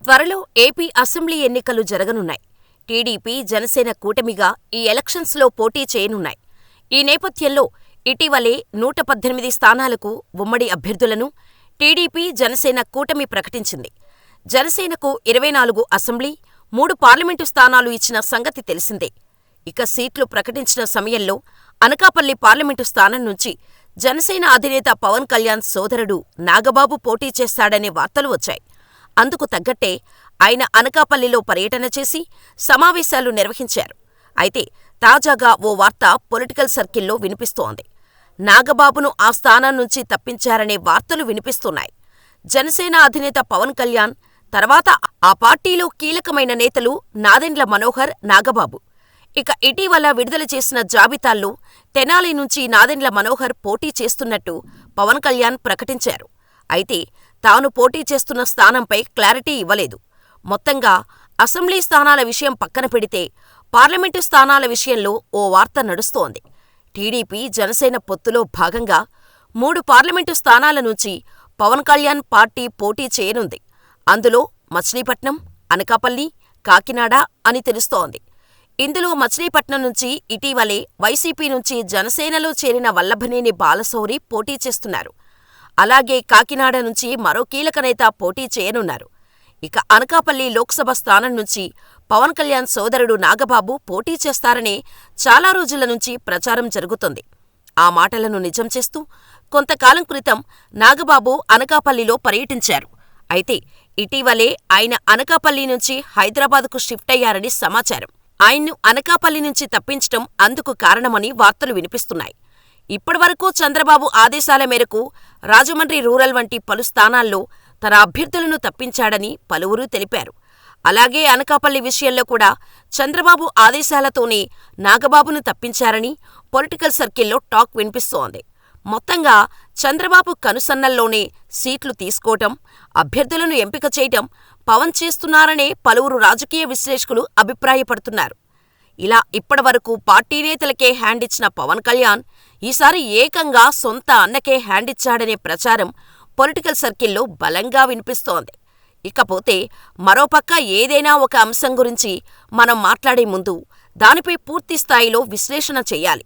త్వరలో AP assembly ఎన్నికలు జరగనున్నాయి. టీడీపీ, జనసేన కూటమిగా ఈ ఎలక్షన్స్లో పోటీ చేయనున్నాయి. ఈ నేపథ్యంలో ఇటీవలే 118 స్థానాలకు ఉమ్మడి అభ్యర్థులను టీడీపీ, జనసేన కూటమి ప్రకటించింది. జనసేనకు 24 అసెంబ్లీ, 3 పార్లమెంటు స్థానాలు ఇచ్చిన సంగతి తెలిసిందే. ఇక సీట్లు ప్రకటించిన సమయంలో అనకాపల్లి పార్లమెంటు స్థానం నుంచి జనసేన అధినేత పవన్ కళ్యాణ్ సోదరుడు నాగబాబు పోటీ చేస్తాడనే వార్తలు వచ్చాయి. అందుకు తగ్గట్టే ఆయన అనకాపల్లిలో పర్యటన చేసి సమావేశాలు నిర్వహించారు. అయితే తాజాగా ఓ వార్త పొలిటికల్ సర్కిల్లో వినిపిస్తోంది. నాగబాబును ఆ స్థానం నుంచి తప్పించారనే వార్తలు వినిపిస్తున్నాయి. జనసేన అధినేత పవన్ కళ్యాణ్ తర్వాత ఆ పార్టీలో కీలకమైన నేతలు నాదెండ్ల మనోహర్, నాగబాబు. ఇక ఇటీవల విడుదల చేసిన జాబితాల్లో తెనాలి నుంచి నాదెండ్ల మనోహర్ పోటీ చేస్తున్నట్టు పవన్ కళ్యాణ్ ప్రకటించారు. అయితే తాను పోటీ చేస్తున్న స్థానంపై క్లారిటీ ఇవ్వలేదు. మొత్తంగా అసెంబ్లీ స్థానాల విషయం పక్కన పెడితే పార్లమెంటు స్థానాల విషయంలో ఓ వార్త నడుస్తోంది. టీడీపీ, జనసేన పొత్తులో భాగంగా 3 పార్లమెంటు స్థానాల నుంచి పవన్ కళ్యాణ్ పార్టీ పోటీ చేయనుంది. అందులో మచిలీపట్నం, అనకాపల్లి, కాకినాడ అని తెలుస్తోంది. ఇందులో మచిలీపట్నం నుంచి ఇటీవలే వైసీపీ నుంచి జనసేనలో చేరిన వల్లభనేని బాలశౌరి పోటీ చేస్తున్నారు. అలాగే కాకినాడ నుంచి మరో కీలక నేత పోటీ చేయనున్నారు. ఇక అనకాపల్లి లోక్సభ స్థానం నుంచి పవన్ కళ్యాణ్ సోదరుడు నాగబాబు పోటీ చేస్తారనే చాలా రోజుల నుంచి ప్రచారం జరుగుతోంది. ఆ మాటలను నిజం చేస్తూ కొంతకాలం క్రితం నాగబాబు అనకాపల్లిలో పర్యటించారు. అయితే ఇటీవలే ఆయన అనకాపల్లి నుంచి హైదరాబాద్కు షిఫ్ట్ అయ్యారని సమాచారం. ఆయన్ను అనకాపల్లి నుంచి తప్పించటం అందుకు కారణమని వార్తలు వినిపిస్తున్నాయి. ఇప్పటివరకు చంద్రబాబు ఆదేశాల మేరకు రాజమండ్రి రూరల్ వంటి పలు స్థానాల్లో తన అభ్యర్థులను తప్పించాడని పలువురు తెలిపారు. అలాగే అనకాపల్లి విషయంలో కూడా చంద్రబాబు ఆదేశాలతోనే నాగబాబును తప్పించారని పొలిటికల్ సర్కిల్లో టాక్ వినిపిస్తోంది. మొత్తంగా చంద్రబాబు కనుసన్నల్లోనే సీట్లు తీసుకోవటం, అభ్యర్థులను ఎంపిక చేయటం పవన్ చేస్తున్నారనే పలువురు రాజకీయ విశ్లేషకులు అభిప్రాయపడుతున్నారు. ఇలా ఇప్పటివరకు పార్టీ నేతలకే హ్యాండిచ్చిన పవన్ కళ్యాణ్ ఈసారి ఏకంగా సొంత అన్నకే హ్యాండిచ్చాడనే ప్రచారం పొలిటికల్ సర్కిల్లో బలంగా వినిపిస్తోంది. ఇకపోతే మరోపక్క ఏదైనా ఒక అంశం గురించి మనం మాట్లాడే ముందు దానిపై పూర్తి స్థాయిలో విశ్లేషణ చెయ్యాలి.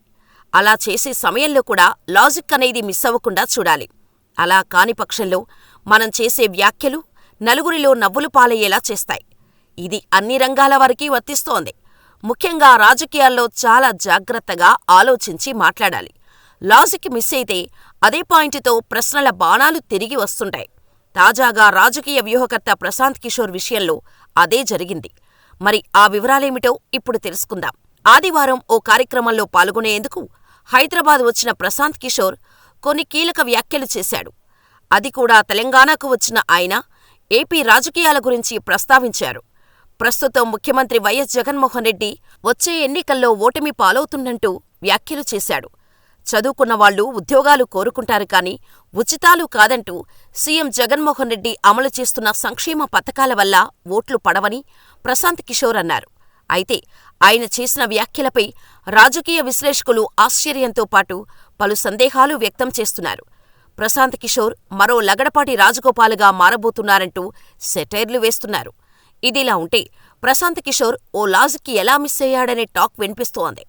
అలా చేసే సమయంలో కూడా లాజిక్ అనేది మిస్ అవ్వకుండా చూడాలి. అలా కాని పక్షంలో మనం చేసే వ్యాఖ్యలు నలుగురిలో నవ్వులు పాలయ్యేలా చేస్తాయి. ఇది అన్ని రంగాల వారికి వర్తిస్తోంది. ముఖ్యంగా రాజకీయాల్లో చాలా జాగ్రత్తగా ఆలోచించి మాట్లాడాలి. లాజిక్ మిస్ అయితే అదే పాయింట్తో ప్రశ్నల బాణాలు తిరిగి వస్తుంటాయి. తాజాగా రాజకీయ వ్యూహకర్త ప్రశాంత్ కిషోర్ విషయంలో అదే జరిగింది. మరి ఆ వివరాలేమిటో ఇప్పుడు తెలుసుకుందాం. ఆదివారం ఓ కార్యక్రమంలో పాల్గొనేందుకు హైదరాబాద్ వచ్చిన ప్రశాంత్ కిషోర్ కొన్ని కీలక వ్యాఖ్యలు చేశాడు. అది కూడా తెలంగాణకు వచ్చిన ఆయన ఏపీ రాజకీయాల గురించి ప్రస్తావించారు. ప్రస్తుతం ముఖ్యమంత్రి వైఎస్ జగన్మోహన్ రెడ్డి వచ్చే ఎన్నికల్లో ఓటమి పాలవుతుందంటూ వ్యాఖ్యలు చేశాడు. చదువుకున్నవాళ్లు ఉద్యోగాలు కోరుకుంటారు కానీ ఉచితాలు కాదంటూ సీఎం జగన్మోహన్ రెడ్డి అమలు చేస్తున్న సంక్షేమ పథకాల వల్ల ఓట్లు పడవని ప్రశాంత్ కిషోర్ అన్నారు. అయితే ఆయన చేసిన వ్యాఖ్యలపై రాజకీయ విశ్లేషకులు ఆశ్చర్యంతో పాటు పలు సందేహాలు వ్యక్తం చేస్తున్నారు. ప్రశాంత్ కిషోర్ మరో లగడపాటి రాజగోపాల్గా మారబోతున్నారంటూ సెటైర్లు వేస్తున్నారు. ఇదిలా ఉంటే ప్రశాంత్ కిషోర్ ఓ లాజిక్ ఎలా మిస్ అయ్యాడనే టాక్ వినిపిస్తోంది.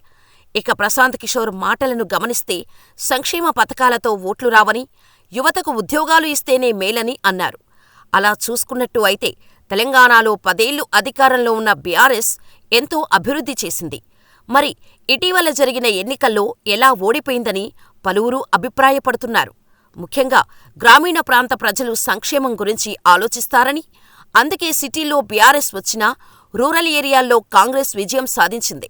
ఇక ప్రశాంత్ కిషోర్ మాటలను గమనిస్తే సంక్షేమ పథకాలతో ఓట్లు రావని, యువతకు ఉద్యోగాలు ఇస్తేనే మేలని అన్నారు. అలా చూసుకున్నట్టు అయితే తెలంగాణలో 10 ఏళ్లు అధికారంలో ఉన్న బీఆర్ఎస్ ఎంతో అభివృద్ధి చేసింది. మరి ఇటీవల జరిగిన ఎన్నికల్లో ఎలా ఓడిపోయిందని పలువురు అభిప్రాయపడుతున్నారు. ముఖ్యంగా గ్రామీణ ప్రాంత ప్రజలు సంక్షేమం గురించి ఆలోచిస్తారని, అందుకే సిటీలో బీఆర్ఎస్ వచ్చినా రూరల్ ఏరియాల్లో కాంగ్రెస్ విజయం సాధించింది.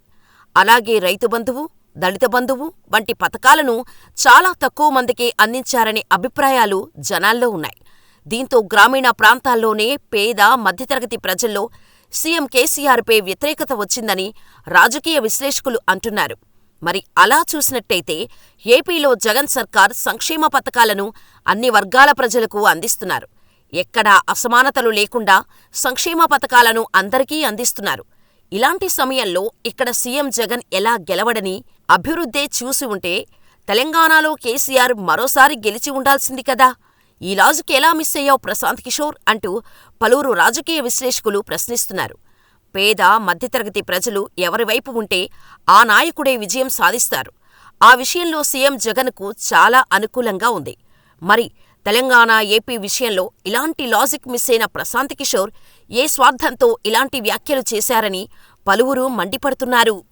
అలాగే రైతు బంధువు, దళిత బంధువు వంటి పథకాలను చాలా తక్కువ మందికే అందించారనే అభిప్రాయాలు జనాల్లో ఉన్నాయి. దీంతో గ్రామీణ ప్రాంతాల్లోనే పేద, మధ్యతరగతి ప్రజల్లో సీఎం కేసీఆర్పై వ్యతిరేకత వచ్చిందని రాజకీయ విశ్లేషకులు అంటున్నారు. మరి అలా చూసినట్టయితే ఏపీలో జగన్ సర్కార్ సంక్షేమ పథకాలను అన్ని వర్గాల ప్రజలకు అందిస్తున్నారు. ఎక్కడా అసమానతలు లేకుండా సంక్షేమ పథకాలను అందరికీ అందిస్తున్నారు. ఇలాంటి సమయంలో ఇక్కడ సీఎం జగన్ ఎలా గెలవడని, అభివృద్ధే చూసి ఉంటే తెలంగాణలో కేసీఆర్ మరోసారి గెలిచి ఉండాల్సింది కదా. ఈ లాజిక్ ఎలా మిస్ అయ్యావు ప్రశాంత్ కిషోర్ అంటూ పలువురు రాజకీయ విశ్లేషకులు ప్రశ్నిస్తున్నారు. పేద, మధ్యతరగతి ప్రజలు ఎవరివైపు ఉంటే ఆ నాయకుడే విజయం సాధిస్తారు. ఆ విషయంలో సీఎం జగన్కు చాలా అనుకూలంగా ఉంది. మరి తెలంగాణ, ఏపీ విషయంలో ఇలాంటి లాజిక్ మిస్ అయిన ప్రశాంత్ కిషోర్ ఏ స్వార్థంతో ఇలాంటి వ్యాఖ్యలు చేశారని పలువురు మండిపడుతున్నారు.